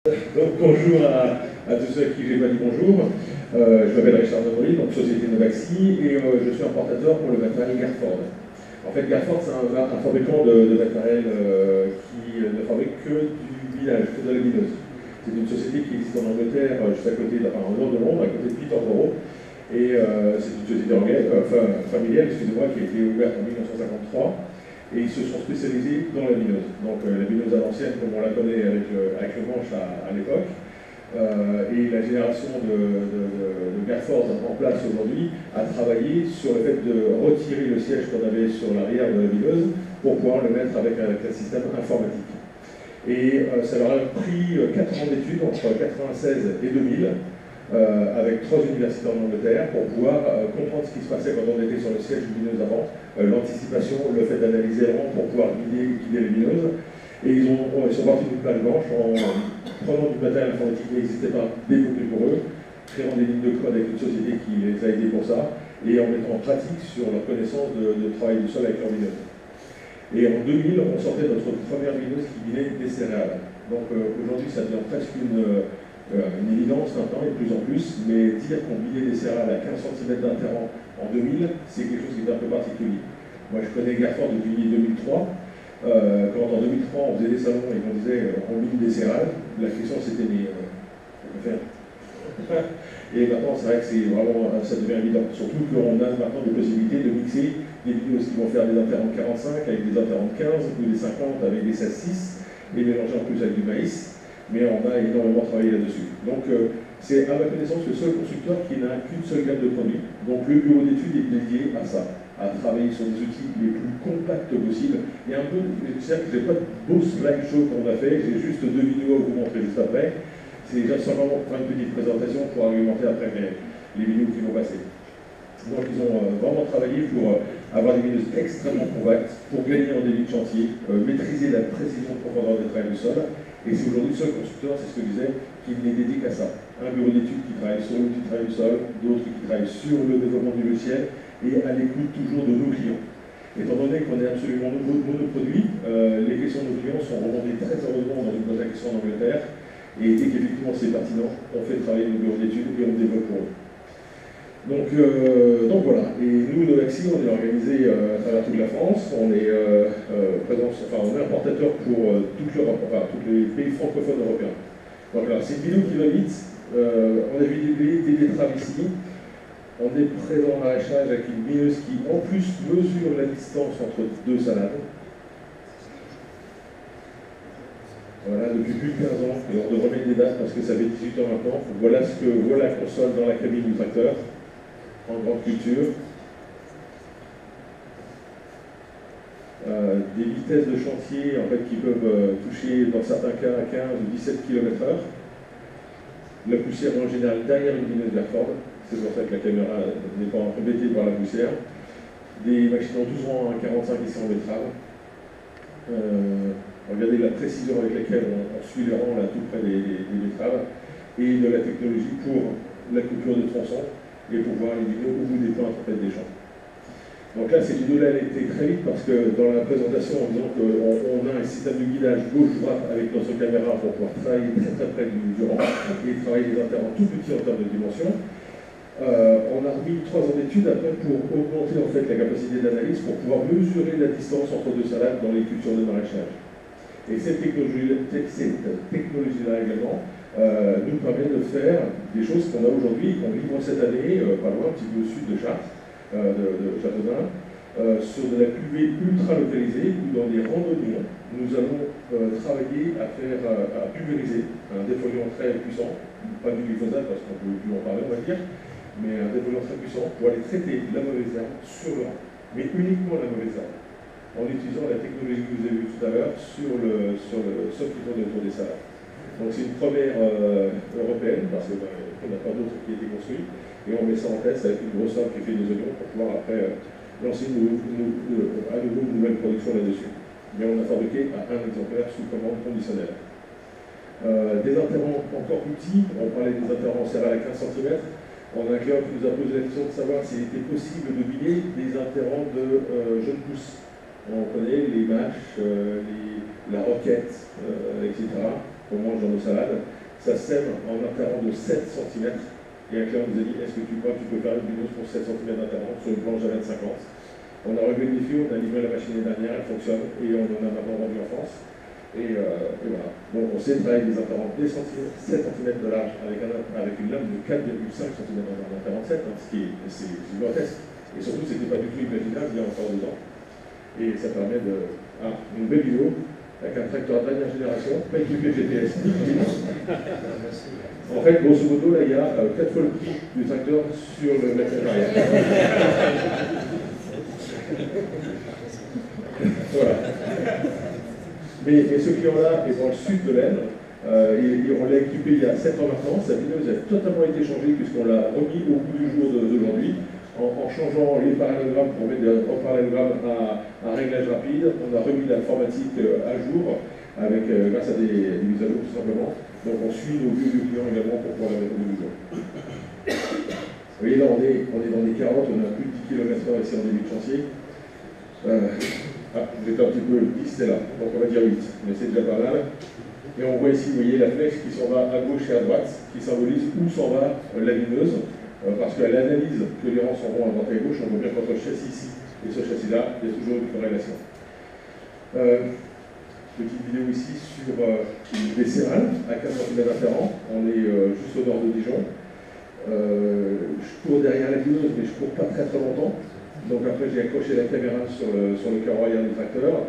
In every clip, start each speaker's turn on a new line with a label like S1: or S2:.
S1: Donc bonjour à tous ceux à qui j'ai pas dit bonjour. Je m'appelle Richard Zanoli, donc société Novaxi, et je suis importateur pour le matériel Garford. En fait, Garford, c'est un fabricant de matériel qui ne fabrique que du vinage, que de la vineuse. C'est une société qui existe en Angleterre, juste à côté, enfin, au nord de Londres, à côté de Peterborough. Et c'est une société anglaise, familiale, excusez-moi, qui a été ouverte en 1953. Et ils se sont spécialisés dans la vineuse. Donc la vineuse à l'ancienne, comme on la connaît avec le manche à l'époque. Et la génération de Garford en place aujourd'hui a travaillé sur le fait de retirer le siège qu'on avait sur l'arrière de la vineuse pour pouvoir le mettre avec un système informatique. Et ça leur a pris 4 ans d'études entre 1996 et 2000. Avec 3 universités en Angleterre pour pouvoir comprendre ce qui se passait quand on était sur le siège du vineuse avant, l'anticipation, le fait d'analyser avant pour pouvoir guider les vineuses. Et ils sont partis d'une page blanche en prenant du matériel informatique qui n'existait pas, développé pour eux, créant des lignes de code avec une société qui les a aidés pour ça, et en mettant en pratique sur leur connaissance de travail du sol avec leur vineuse. Et en 2000, on sortait notre première vineuse qui vinait des céréales. Donc aujourd'hui, ça devient presque une évidence maintenant et de plus en plus, mais dire qu'on vinait des céréales à 15 cm d'intervalle en 2000, c'est quelque chose qui est un peu particulier. Moi, je connais Garford depuis 2003. Quand en 2003, on faisait des salons et qu'on disait on vine des céréales, la question c'était mais on peut faire. Et maintenant, c'est vrai que c'est vraiment, ça devient évident. Surtout qu'on a maintenant des possibilités de mixer des vineuses qui vont faire des interrants 45 avec des interrants 15 ou des 50 avec des 16-6 et mélanger en plus avec du maïs. Mais on a énormément travaillé là-dessus. Donc c'est à ma connaissance le seul constructeur qui n'a qu'une seule gamme de produits. Donc le bureau d'études est dédié à ça, à travailler sur des outils les plus compacts possibles. Il y a un peu, c'est-à-dire que je n'ai pas de beau slideshow qu'on a fait, j'ai juste 2 vidéos à vous montrer juste après. C'est déjà simplement pour faire une petite présentation pour argumenter après les vidéos qui vont passer. Donc ils ont vraiment travaillé pour avoir des vineuses extrêmement compactes, pour gagner en débit de chantier, maîtriser la précision de profondeur de travail du sol. Et c'est aujourd'hui le seul constructeur, c'est ce que je disais, qui n'est dédié qu'à ça. Un bureau d'études qui travaille sur l'outil de travail du sol, d'autres qui travaillent sur le développement du logiciel et à l'écoute toujours de nos clients. Étant donné qu'on est absolument monoproduit, les questions de nos clients sont remontées très heureusement dans une boîte à questions en Angleterre. Et dès qu'effectivement c'est pertinent, on fait travailler nos bureaux d'études et on développe pour eux. Donc voilà, et nous, Novaxi, on est organisé à travers toute la France, on est on est importateur pour toute l'Europe, enfin tous les pays francophones européens. Donc là, c'est une vidéo qui va vite, on a vu des betteraves ici, on est présent en maraîchage avec une vineuse qui en plus mesure la distance entre 2 salades. Voilà, depuis plus de 15 ans, et on devrait mettre des dates parce que ça fait 18 ans maintenant. Voilà ce que voit la console dans la cabine du tracteur, en grande culture. Des vitesses de chantier en fait, qui peuvent toucher dans certains cas à 15 ou 17 km/h. La poussière en général derrière une vineuse Garford, c'est pour ça que la caméra n'est pas embêtée par la poussière. Des machines en 12 rangs à 45 ici en betterave. Regardez la précision avec laquelle on suit les rangs là tout près des betteraves et de la technologie pour la coupure de tronçons et pour voir les vidéos au bout des plantes en fait, des champs. Donc là, cette vidéo-là, elle était très vite parce que dans la présentation, en disant qu'on a un système de guidage gauche-droite avec notre caméra pour pouvoir travailler très très près du rang et travailler des intervalles tout petits en termes de dimension. On a remis 3 ans d'études après pour augmenter en fait la capacité d'analyse pour pouvoir mesurer la distance entre 2 salades dans les cultures de maraîchage. Et cette technologie-là également nous permet de faire des choses qu'on a aujourd'hui, qu'on livre cette année, pas loin, un petit peu au sud de Chartres, de Châteaudun, sur de la cuvée ultra localisée, où dans des rangs d'oignons, nous allons travailler à pulvériser un défoliant très puissant, pas du glyphosate parce qu'on ne peut plus en parler, on va dire, mais un défoliant très puissant pour aller traiter la mauvaise herbe sur le rang, mais uniquement la mauvaise herbe, en utilisant la technologie que vous avez vue tout à l'heure sur le sol qui tourne autour des salades. Donc c'est une première européenne, parce qu'on n'a pas d'autres qui a été construite, et on met ça en test avec une grosse arbre qui fait des oignons pour pouvoir après lancer à nouveau une nouvelle production là-dessus. Mais on a fabriqué à un exemplaire sous commande conditionnelle. Des interrants encore plus petits, on parlait des interrants céréales à 15 cm. On a un client qui nous a posé la question de savoir s'il était possible de biner des interrants de jeunes pousses. On connaît les mâches, la roquette, etc. qu'on mange dans nos salades. Ça sème en intervalle de 7 cm. Et un client nous a dit, est-ce que tu crois que tu peux faire une bineuse pour 7 cm d'intervalle sur une planche à 50. On a relevé le défi, on a livré la machine l'année dernière, elle fonctionne, et on en a maintenant vendu en France. Et voilà. Donc on sait travailler des intervalles des 7 cm de large avec une lame de 4,5 cm d'intervalle 7, hein, ce qui est gigantesque. Et surtout, ce n'était pas du tout imaginable il y a encore 2 ans. Et ça permet de... Ah, une belle vidéo avec un tracteur de dernière génération, pas équipé GPS. En fait, grosso modo, là, il y a 4 fois le prix du tracteur sur le mètre arrière. Voilà. Mais ce client-là est dans le sud de l'Aisne. On l'a équipé il y a 7 ans maintenant. Sa bineuse a totalement été changée puisqu'on l'a remis au bout du jour d'aujourd'hui. En changeant les parallélogrammes pour mettre des parallélogrammes à réglage rapide, on a remis l'informatique à jour grâce à des mises à jour tout simplement. Donc on suit nos vieux du client également pour pouvoir la mettre au bout du jour. Vous voyez là on est dans des carottes, on a plus de 10 km/h ici en début de chantier. J'étais un petit peu 10, c'est là, donc on va dire 8, mais c'est déjà pas mal. Et on voit ici, vous voyez la flèche qui s'en va à gauche et à droite, qui symbolise où s'en va la vineuse. Parce qu'à l'analyse que les rangs s'en vont à droite et à gauche, on voit bien qu'entre le châssis ici et ce châssis-là, il y a toujours une corrélation. Petite vidéo ici sur des céréales à 15 cm d'intervalle. On est juste au nord de Dijon. Je cours derrière la vineuse, mais je ne cours pas très longtemps. Donc après, j'ai accroché la caméra sur le cœur royal du tracteur.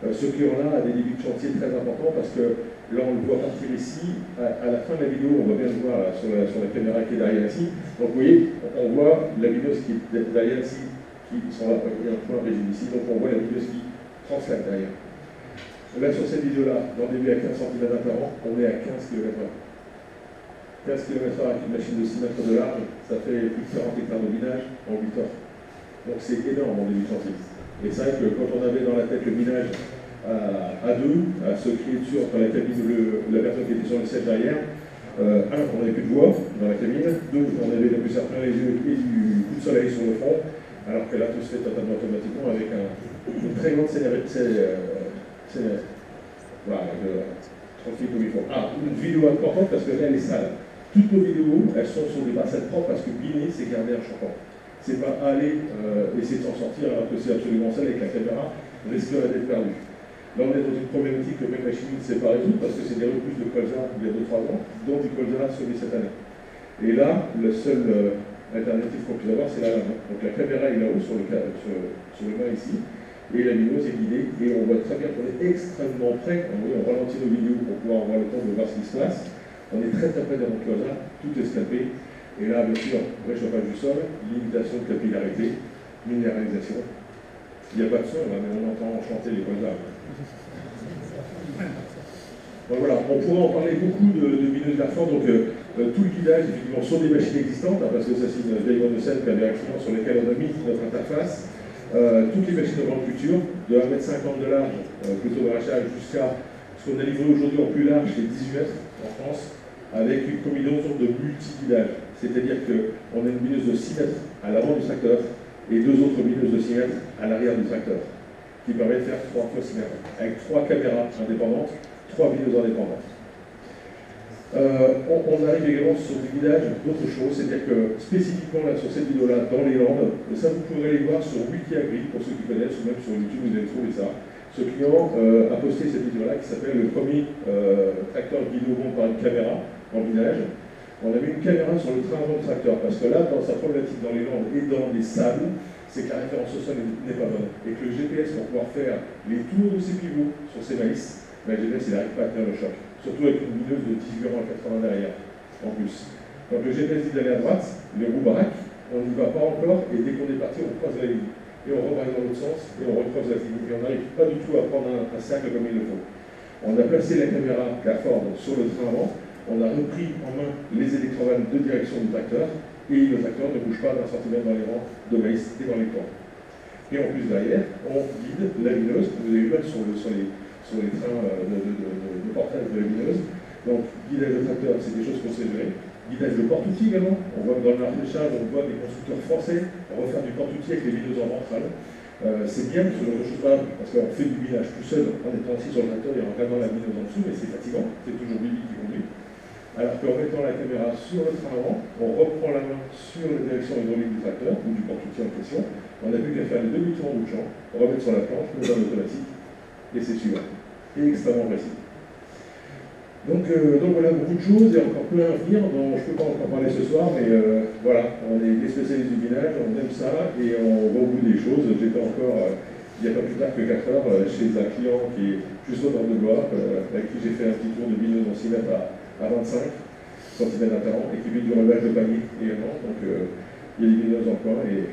S1: Ce client-là a des débuts de chantier très importants parce que là, on le voit partir ici. À la fin de la vidéo, on va bien le voir là, sur la caméra qui est derrière ici. Donc vous voyez, on voit la vineuse qui est derrière ici, qui sont là, il y a un point rigide ici. Donc on voit la vineuse qui translate derrière. Là, sur cette vidéo-là, dans le début à 15 cm d'intervalle, on est à 15 km/h. 15 km/h avec une machine de 6 mètres de large, ça fait plus de 40 hectares de minage en 8 heures. Donc c'est énorme en début de chantier. Et c'est vrai que quand on avait dans la tête le minage à deux, à se crier dessus entre la cabine et la personne qui était sur le siège derrière, on n'avait plus de voix dans la cabine, deux, on avait la poussière plein les yeux et du coup de soleil sur le front, alors que là tout se fait totalement automatiquement avec une très grande voilà, tranquille comme il faut. Une vidéo importante parce que là elle est sale. Toutes nos vidéos, elles sont sur des parcelles propres parce que biner, c'est garder un champon. C'est pas aller essayer de s'en sortir alors que c'est absolument sale avec la caméra, risquerait d'être perdu. Là, on est dans une problématique que même la chimie ne sait pas résoudre parce que c'est des repousses de colza il y a 2-3 ans, dont du colza semé cette année. Et là, la seule alternative qu'on puisse avoir, c'est la lame. Donc la caméra est là-haut sur le mât ici, et la vineuse est guidée, et on voit très bien qu'on est extrêmement près. On ralentit nos vidéos pour pouvoir avoir le temps de voir ce qui se passe. On est très très près de notre colza, tout est scalpé. Et là, bien sûr, réchauffage du sol, limitation de capillarité, minéralisation. Il n'y a pas de son, là, mais on entend chanter les colzas. Donc voilà, on pourrait en parler beaucoup de bineuses Garfort, donc tout le guidage effectivement sur des machines existantes, hein, parce que ça c'est une vieille bonne scène qui avait un client sur lesquels on a mis notre interface, toutes les machines de grande culture, de 1,50 m de large, plutôt d'arrachage, jusqu'à ce qu'on a livré aujourd'hui en plus large, c'est 18 mètres en France, avec une combinaison de multi-guidage. C'est-à-dire qu'on a une bineuse de 6 mètres à l'avant du tracteur et 2 autres bineuses de 6 mètres à l'arrière du tracteur, qui permet de faire 3 fois 6 mètres, avec 3 caméras indépendantes, 3 bineuses indépendantes. On arrive également sur du guidage d'autres choses, c'est-à-dire que spécifiquement là, sur cette vidéo-là, dans les Landes, ça vous pourrez aller voir sur Wikiagri, pour ceux qui connaissent, ou même sur YouTube, vous allez trouver ça. Ce client a posté cette vidéo-là qui s'appelle le premier tracteur guidé au monde par une caméra en guidage. On a mis une caméra sur le train avant le tracteur, parce que là, dans sa problématique dans les Landes et dans les sables, c'est que la référence au sol n'est pas bonne. Et que le GPS, pour pouvoir faire les tours de ses pivots sur ses maïs, le GPS, il n'arrive pas à tenir le choc. Surtout avec une bineuse de 18 rangs à 80 derrière, en plus. Quand le GPS dit d'aller à droite, les roues baraquent, on n'y va pas encore, et dès qu'on est parti, on croise la ligne. Et on rebraque dans l'autre sens, et on recroise la ligne. Et on n'arrive pas du tout à prendre un cercle comme il le faut. On a placé la caméra Garford sur le train avant, on a repris en main les électrovannes de direction du tracteur, et le tracteur ne bouge pas d'un centimètre dans les rangs de maïs et dans les coins. Et en plus derrière, on guide la bineuse, que vous avez vu même sur les trains de portage de la bineuse. Donc, guidage de tracteur, c'est des choses qu'on sait gérer. Guidage de porte-outils également. On voit que dans le maraîchage, on voit des constructeurs français refaire du porte-outils avec les bineuses en ventrale. C'est bien ce genre de choses-là, parce qu'on fait du binage tout seul en étant assis sur le tracteur et en regardant la bineuse en dessous, mais c'est fatigant, c'est toujours Bibi qui conduit. Alors qu'en mettant la caméra sur le train avant, on reprend la main sur la direction hydraulique du tracteur ou du porte-outil en question, on n'a plus qu'à faire les demi-tours en bout de champ, remettre sur la planche, mettre en automatique, et c'est suivant. Et extrêmement précis. Donc voilà, beaucoup de choses et encore plein à venir dont je ne peux pas encore parler ce soir, mais voilà, on est des spécialistes du binage, on aime ça et on va au bout des choses. J'étais encore, il n'y a pas plus tard que 4 heures, chez un client qui est juste au nord de Blois, avec qui j'ai fait un petit tour de bineuse en 6 mètres à 25 cm d'intérêt et qui vit du relevage de panier également. Donc il y a des bineuses en coin et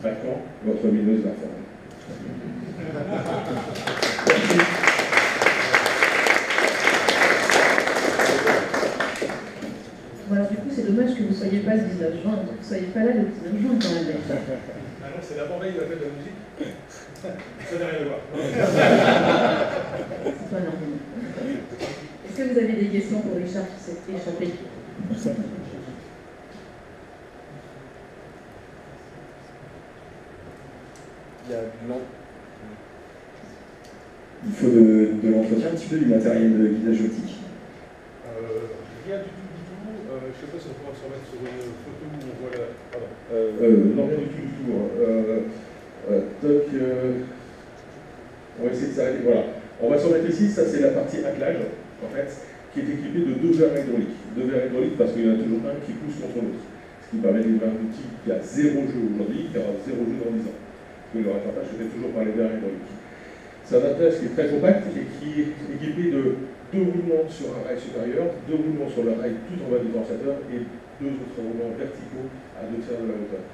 S1: à quand votre bineuse va faire.
S2: Bon, alors du coup, c'est dommage que vous ne soyez pas le 19 juin, que vous ne soyez pas là le 19 juin quand même.
S1: Ah non, c'est l'avant-veille de la fête de la musique. Ça n'a rien à voir.
S2: C'est pas normal. Est-ce que vous avez des questions pour Richard qui s'est échappé?
S3: Il y a Il faut de l'entretien un petit peu du matériel de guidage optique.
S1: Rien du tout. Je ne sais pas si on pourra se remettre sur une photo où on voit la... Pardon. Non, rien du tout. On va essayer de s'arrêter. Voilà. On va se remettre ici. Ça, c'est la partie attelage, en fait, qui est équipée de 2 verres hydrauliques. 2 verres hydrauliques parce qu'il y en a toujours un qui pousse contre l'autre. Ce qui permet de livrer un outil qui a 0 jeu aujourd'hui, qui aura 0 jeu dans 10 ans. Parce que le rattrapage se fait toujours par les verres hydrauliques. C'est un attelage qui est très compact et qui est équipé de 2 roulements sur un rail supérieur, 2 roulements sur le rail tout en bas du transateur et 2 autres roulements verticaux à 2 tiers de la hauteur.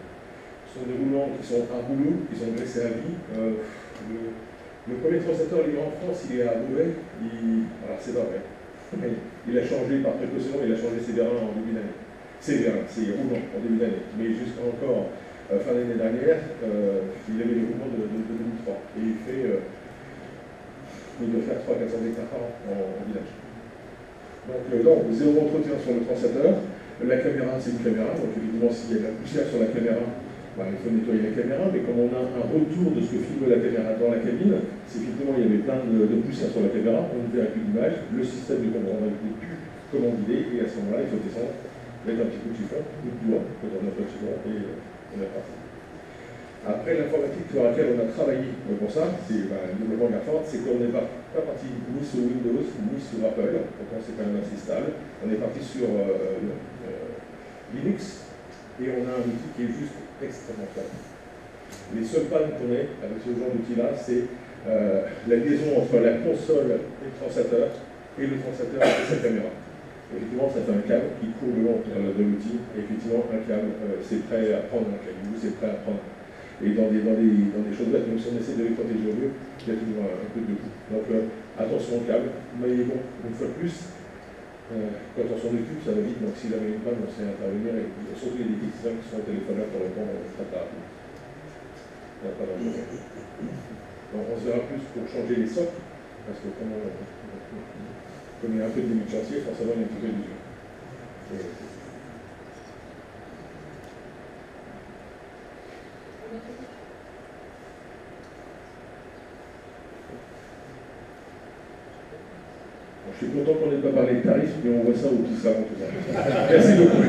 S1: Ce sont des roulements qui sont à rouleau, qui sont graissés à vie. Le premier transateur livré en France, il est à Beauvais. Alors c'est pas vrai. Il a changé par précaution, il a changé ses vérins en début d'année. Ses roulements en début d'année. Mais jusqu'à encore fin d'année dernière, il avait les roulements de 2003. Et il doit faire 300-400 hectares par an en village. Donc, 0 entretien sur le transateur. La caméra, c'est une caméra. Donc, évidemment, s'il y a de la poussière sur la caméra, il faut nettoyer la caméra. Mais comme on a un retour de ce que filme la caméra dans la cabine, si effectivement il y avait plein de poussière sur la caméra, on ne verra plus d'image. Le système de commande n'est plus commandé. Et à ce moment-là, il faut descendre, mettre un petit coup de chiffon, ou de doigt, quand on a pas de chiffon, et on est parti. Après, l'informatique sur laquelle on a travaillé pour ça, c'est le développement Garford, c'est qu'on n'est pas parti ni sur Windows, ni sur Apple, pourtant c'est quand même assez stable. On est parti sur Linux, et on a un outil qui est juste extrêmement fort. Les seules pannes qu'on ait avec ce genre d'outil-là, c'est la liaison entre la console et le transateur, et le transateur et sa caméra. Effectivement, ça fait un câble qui court le long de l'outil, et effectivement, un câble, c'est prêt à prendre un câble, c'est prêt à prendre. Et dans des choses bêtes, même si on essaie de les protéger au mieux, il y a toujours un peu de coup. Donc attention au câble, mais bon, une fois de plus, quand on s'en occupe, ça va vite, donc s'il avait une panne, on sait intervenir, et surtout les techniciens qui sont au téléphone là pour répondre très tard. Il n'y a pas d'intérêt. Donc on se verra plus pour changer les socles, parce que comme il y a un peu de début de chantier, forcément il y a un petit peu d'usure. Je suis content qu'on n'ait pas parlé de tarifs, mais on voit ça au petit salon tout ça. Merci beaucoup.